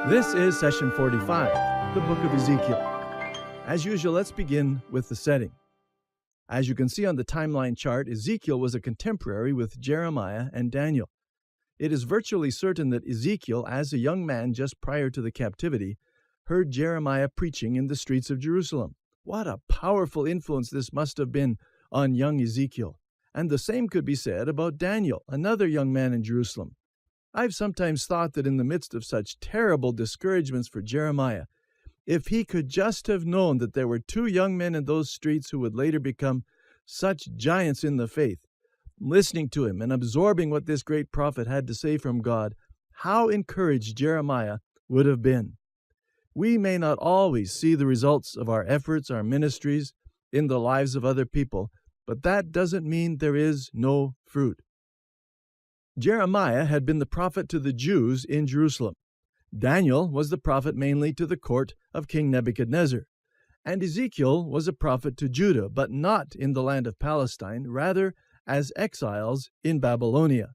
This is session 45, the book of Ezekiel. As usual, let's begin with the setting. As you can see on the timeline chart, Ezekiel was a contemporary with Jeremiah and Daniel. It is virtually certain that Ezekiel, as a young man just prior to the captivity, heard Jeremiah preaching in the streets of Jerusalem. What a powerful influence this must have been on young Ezekiel. And the same could be said about Daniel, another young man in Jerusalem. I've sometimes thought that in the midst of such terrible discouragements for Jeremiah, if he could just have known that there were two young men in those streets who would later become such giants in the faith, listening to him and absorbing what this great prophet had to say from God, how encouraged Jeremiah would have been. We may not always see the results of our efforts, our ministries, in the lives of other people, but that doesn't mean there is no fruit. Jeremiah had been the prophet to the Jews in Jerusalem. Daniel was the prophet mainly to the court of King Nebuchadnezzar. And Ezekiel was a prophet to Judah, but not in the land of Palestine, rather as exiles in Babylonia.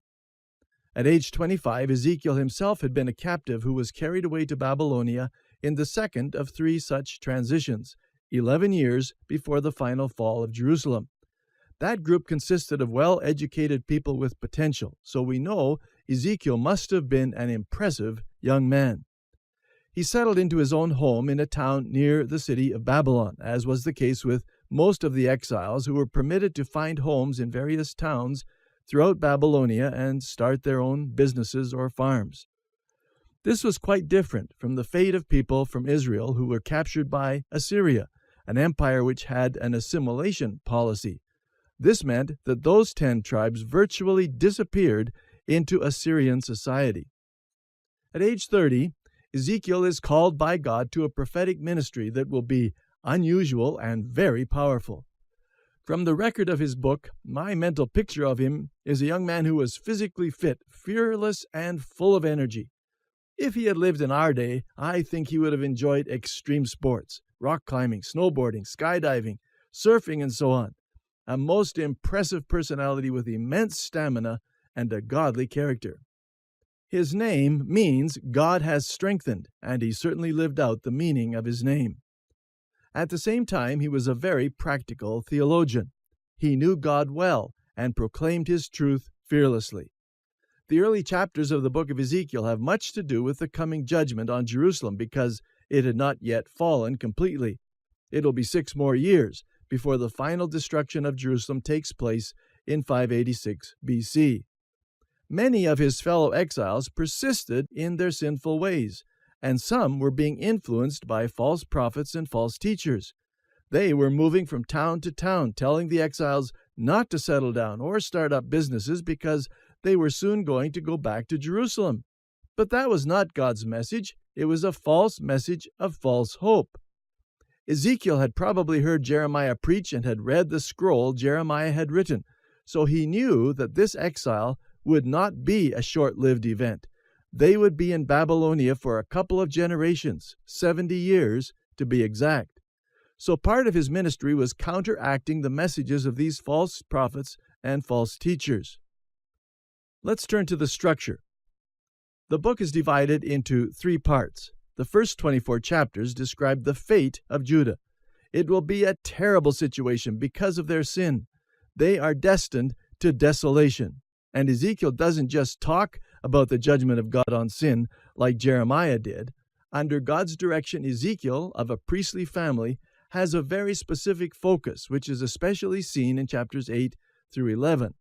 At age 25, Ezekiel himself had been a captive who was carried away to Babylonia in the second of three such transitions, 11 years before the final fall of Jerusalem. That group consisted of well-educated people with potential, so we know Ezekiel must have been an impressive young man. He settled into his own home in a town near the city of Babylon, as was the case with most of the exiles who were permitted to find homes in various towns throughout Babylonia and start their own businesses or farms. This was quite different from the fate of people from Israel who were captured by Assyria, an empire which had an assimilation policy. This meant that those 10 tribes virtually disappeared into Assyrian society. At age 30, Ezekiel is called by God to a prophetic ministry that will be unusual and very powerful. From the record of his book, my mental picture of him is a young man who was physically fit, fearless, and full of energy. If he had lived in our day, I think he would have enjoyed extreme sports, rock climbing, snowboarding, skydiving, surfing, and so on. A most impressive personality with immense stamina and a godly character. His name means God has strengthened, and he certainly lived out the meaning of his name. At the same time, he was a very practical theologian. He knew God well and proclaimed his truth fearlessly. The early chapters of the book of Ezekiel have much to do with the coming judgment on Jerusalem because it had not yet fallen completely. It'll be 6 more years before the final destruction of Jerusalem takes place in 586 BC. Many of his fellow exiles persisted in their sinful ways, and some were being influenced by false prophets and false teachers. They were moving from town to town, telling the exiles not to settle down or start up businesses because they were soon going to go back to Jerusalem. But that was not God's message. It was a false message of false hope. Ezekiel had probably heard Jeremiah preach and had read the scroll Jeremiah had written, so he knew that this exile would not be a short-lived event. They would be in Babylonia for a couple of generations, 70 years to be exact. So part of his ministry was counteracting the messages of these false prophets and false teachers. Let's turn to the structure. The book is divided into 3 parts. The first 24 chapters describe the fate of Judah. It will be a terrible situation because of their sin. They are destined to desolation. And Ezekiel doesn't just talk about the judgment of God on sin like Jeremiah did. Under God's direction, Ezekiel, of a priestly family, has a very specific focus, which is especially seen in chapters 8 through 11.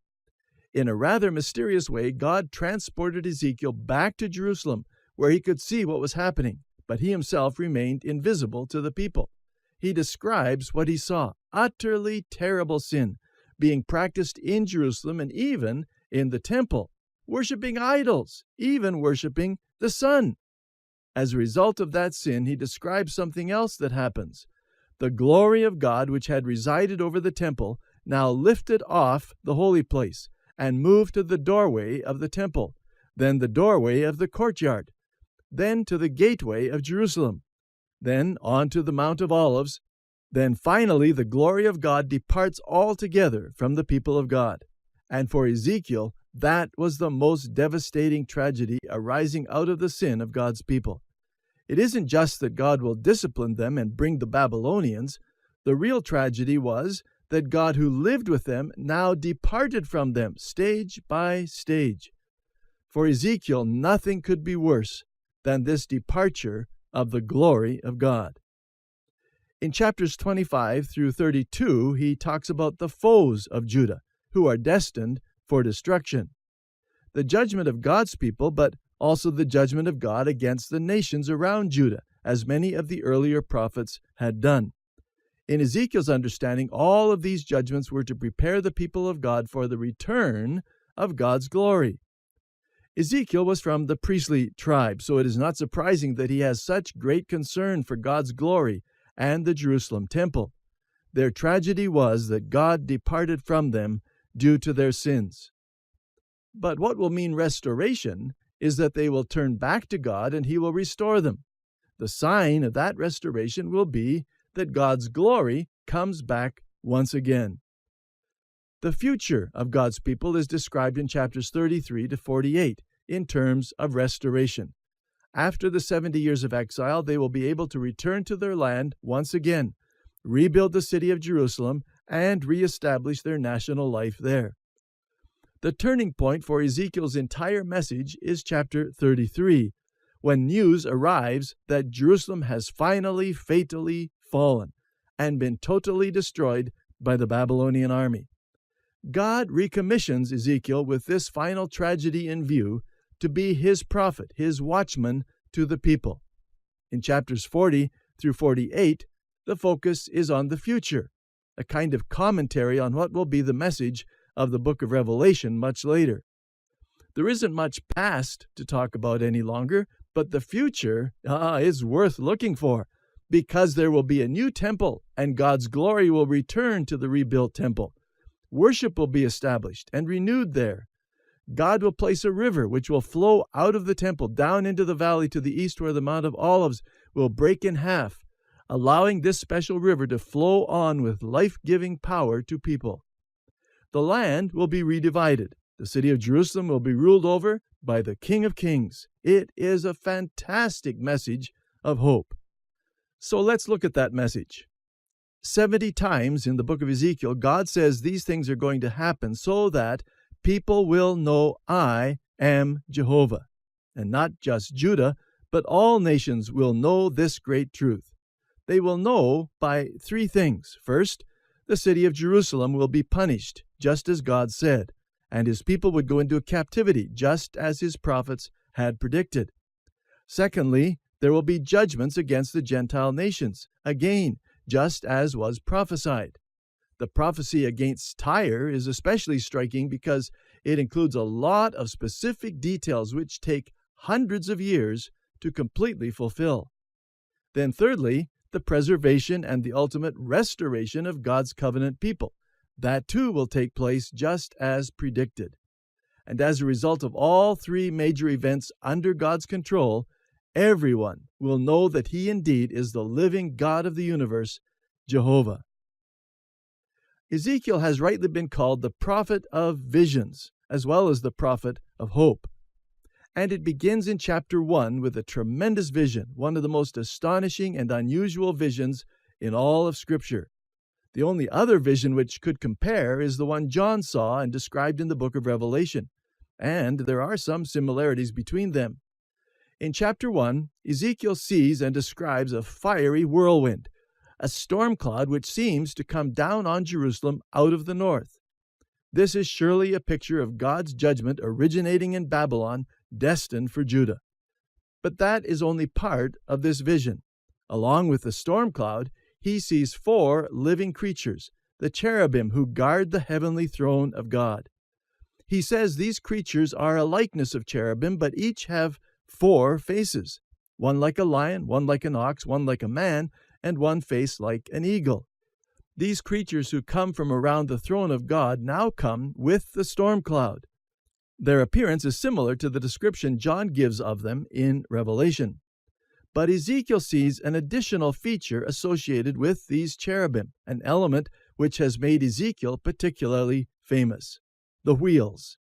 In a rather mysterious way, God transported Ezekiel back to Jerusalem, where he could see what was happening, but he himself remained invisible to the people. He describes what he saw, utterly terrible sin, being practiced in Jerusalem and even in the temple, worshiping idols, even worshiping the sun. As a result of that sin, he describes something else that happens. The glory of God, which had resided over the temple, now lifted off the holy place and moved to the doorway of the temple, then the doorway of the courtyard, then to the gateway of Jerusalem, then on to the Mount of Olives, then finally the glory of God departs altogether from the people of God. And for Ezekiel, that was the most devastating tragedy arising out of the sin of God's people. It isn't just that God will discipline them and bring the Babylonians. The real tragedy was that God who lived with them now departed from them, stage by stage. For Ezekiel, nothing could be worse than this departure of the glory of God. In chapters 25 through 32, he talks about the foes of Judah, who are destined for destruction. The judgment of God's people, but also the judgment of God against the nations around Judah, as many of the earlier prophets had done. In Ezekiel's understanding, all of these judgments were to prepare the people of God for the return of God's glory. Ezekiel was from the priestly tribe, so it is not surprising that he has such great concern for God's glory and the Jerusalem temple. Their tragedy was that God departed from them due to their sins. But what will mean restoration is that they will turn back to God and He will restore them. The sign of that restoration will be that God's glory comes back once again. The future of God's people is described in chapters 33 to 48 in terms of restoration. After the 70 years of exile, they will be able to return to their land once again, rebuild the city of Jerusalem, and reestablish their national life there. The turning point for Ezekiel's entire message is chapter 33, when news arrives that Jerusalem has finally fatally fallen and been totally destroyed by the Babylonian army. God recommissions Ezekiel with this final tragedy in view to be his prophet, his watchman to the people. In chapters 40 through 48, the focus is on the future, a kind of commentary on what will be the message of the book of Revelation much later. There isn't much past to talk about any longer, but the future is worth looking for, because there will be a new temple and God's glory will return to the rebuilt temple. Worship will be established and renewed there. God will place a river which will flow out of the temple down into the valley to the east, where the Mount of Olives will break in half, allowing this special river to flow on with life-giving power to people. The land will be redivided. The city of Jerusalem will be ruled over by the King of Kings. It is a fantastic message of hope. So let's look at that message. 70 times in the book of Ezekiel, God says these things are going to happen so that people will know I am Jehovah. And not just Judah, but all nations will know this great truth. They will know by three things. First, the city of Jerusalem will be punished, just as God said, and his people would go into captivity, just as his prophets had predicted. Secondly, there will be judgments against the Gentile nations, again, just as was prophesied. The prophecy against Tyre is especially striking because it includes a lot of specific details which take hundreds of years to completely fulfill. Then thirdly, the preservation and the ultimate restoration of God's covenant people. That too will take place just as predicted. And as a result of all three major events under God's control, everyone will know that he indeed is the living God of the universe, Jehovah. Ezekiel has rightly been called the prophet of visions, as well as the prophet of hope. And it begins in chapter 1 with a tremendous vision, one of the most astonishing and unusual visions in all of Scripture. The only other vision which could compare is the one John saw and described in the book of Revelation, and there are some similarities between them. In chapter 1, Ezekiel sees and describes a fiery whirlwind, a storm cloud which seems to come down on Jerusalem out of the north. This is surely a picture of God's judgment originating in Babylon, destined for Judah. But that is only part of this vision. Along with the storm cloud, he sees 4 living creatures, the cherubim who guard the heavenly throne of God. He says these creatures are a likeness of cherubim, but each have 4 faces, one like a lion, one like an ox, one like a man, and one face like an eagle. These creatures who come from around the throne of God now come with the storm cloud. Their appearance is similar to the description John gives of them in Revelation. But Ezekiel sees an additional feature associated with these cherubim, an element which has made Ezekiel particularly famous: the wheels.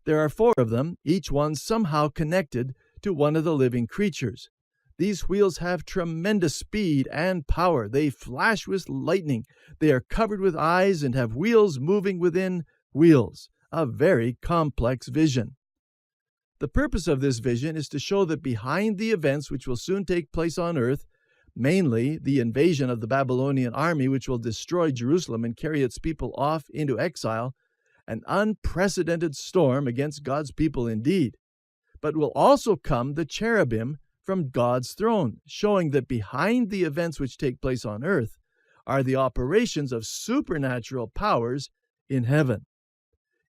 There are 4 of them, each one somehow connected to one of the living creatures. These wheels have tremendous speed and power. They flash with lightning. They are covered with eyes and have wheels moving within wheels. A very complex vision. The purpose of this vision is to show that behind the events which will soon take place on earth, mainly the invasion of the Babylonian army which will destroy Jerusalem and carry its people off into exile, an unprecedented storm against God's people indeed, but will also come the cherubim from God's throne, showing that behind the events which take place on earth are the operations of supernatural powers in heaven.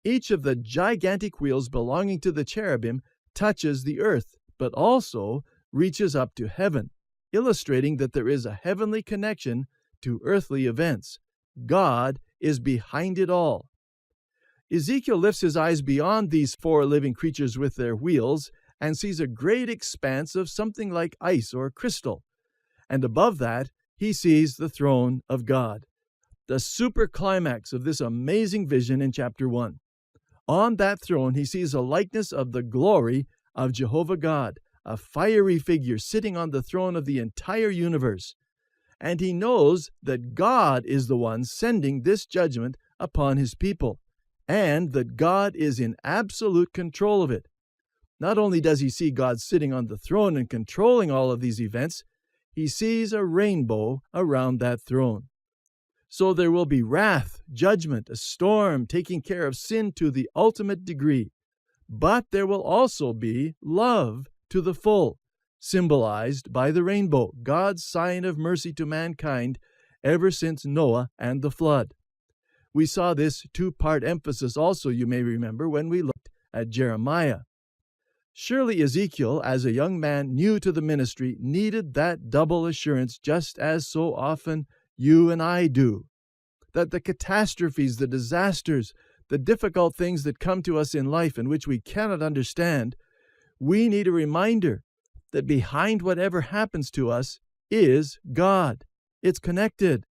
Each of the gigantic wheels belonging to the cherubim touches the earth, but also reaches up to heaven, illustrating that there is a heavenly connection to earthly events. God is behind it all. Ezekiel lifts his eyes beyond these four living creatures with their wheels and sees a great expanse of something like ice or crystal. And above that, he sees the throne of God, the super climax of this amazing vision in chapter 1. On that throne, he sees a likeness of the glory of Jehovah God, a fiery figure sitting on the throne of the entire universe. And he knows that God is the one sending this judgment upon his people, and that God is in absolute control of it. Not only does he see God sitting on the throne and controlling all of these events, he sees a rainbow around that throne. So there will be wrath, judgment, a storm taking care of sin to the ultimate degree. But there will also be love to the full, symbolized by the rainbow, God's sign of mercy to mankind ever since Noah and the flood. We saw this two-part emphasis also, you may remember, when we looked at Jeremiah. Surely Ezekiel, as a young man new to the ministry, needed that double assurance just as so often you and I do, that the catastrophes, the disasters, the difficult things that come to us in life and which we cannot understand, we need a reminder that behind whatever happens to us is God. It's connected.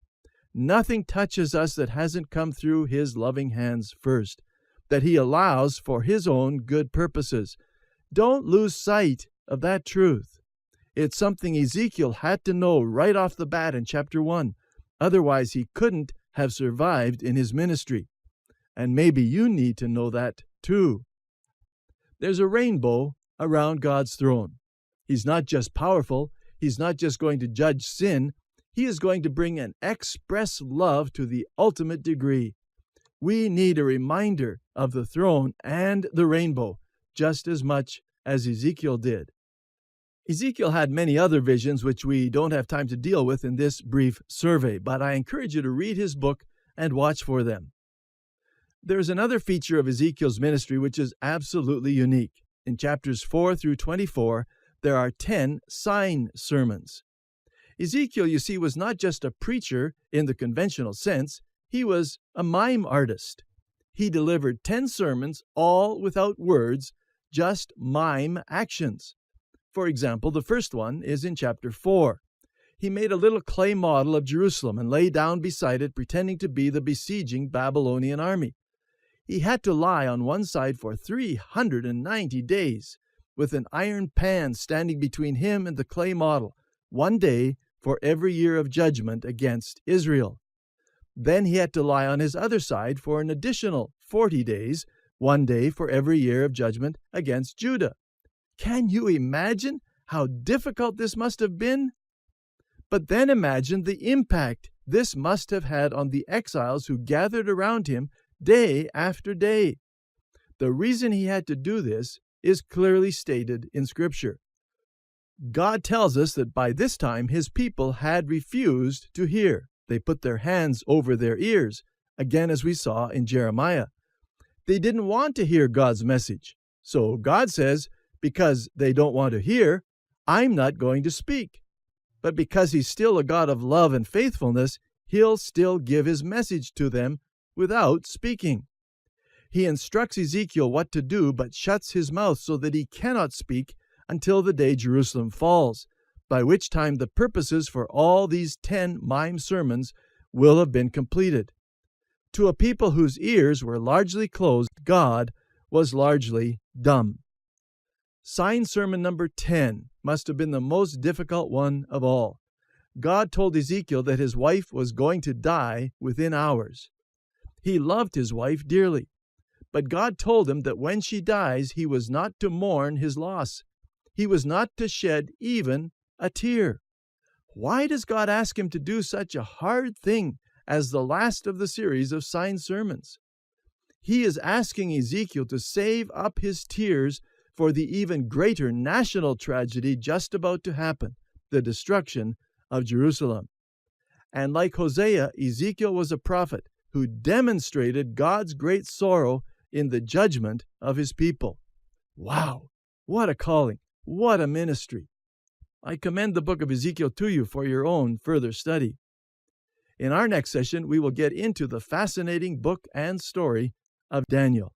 Nothing touches us that hasn't come through His loving hands first, that He allows for His own good purposes. Don't lose sight of that truth. It's something Ezekiel had to know right off the bat in chapter 1. Otherwise, he couldn't have survived in his ministry. And maybe you need to know that too. There's a rainbow around God's throne. He's not just powerful. He's not just going to judge sin. He is going to bring an express love to the ultimate degree. We need a reminder of the throne and the rainbow just as much as Ezekiel did. Ezekiel had many other visions which we don't have time to deal with in this brief survey, but I encourage you to read his book and watch for them. There's another feature of Ezekiel's ministry which is absolutely unique. In chapters 4 through 24, there are 10 sign sermons. Ezekiel, you see, was not just a preacher in the conventional sense, he was a mime artist. He delivered 10 sermons, all without words, just mime actions. For example, the first one is in chapter 4. He made a little clay model of Jerusalem and lay down beside it, pretending to be the besieging Babylonian army. He had to lie on one side for 390 days, with an iron pan standing between him and the clay model, 1 day for every year of judgment against Israel. Then he had to lie on his other side for an additional 40 days, 1 day for every year of judgment against Judah. Can you imagine how difficult this must have been? But then imagine the impact this must have had on the exiles who gathered around him day after day. The reason he had to do this is clearly stated in Scripture. God tells us that by this time his people had refused to hear. They put their hands over their ears, again as we saw in Jeremiah. They didn't want to hear God's message. So God says, because they don't want to hear, I'm not going to speak. But because He's still a God of love and faithfulness, He'll still give His message to them without speaking. He instructs Ezekiel what to do, but shuts his mouth so that he cannot speak until the day Jerusalem falls, by which time the purposes for all these 10 mime sermons will have been completed. To a people whose ears were largely closed, God was largely dumb. Sign sermon number 10 must have been the most difficult one of all. God told Ezekiel that his wife was going to die within hours. He loved his wife dearly, but God told him that when she dies, he was not to mourn his loss. He was not to shed even a tear. Why does God ask him to do such a hard thing as the last of the series of sign sermons? He is asking Ezekiel to save up his tears for the even greater national tragedy just about to happen, the destruction of Jerusalem. And like Hosea, Ezekiel was a prophet who demonstrated God's great sorrow in the judgment of his people. Wow, what a calling, what a ministry. I commend the book of Ezekiel to you for your own further study. In our next session, we will get into the fascinating book and story of Daniel.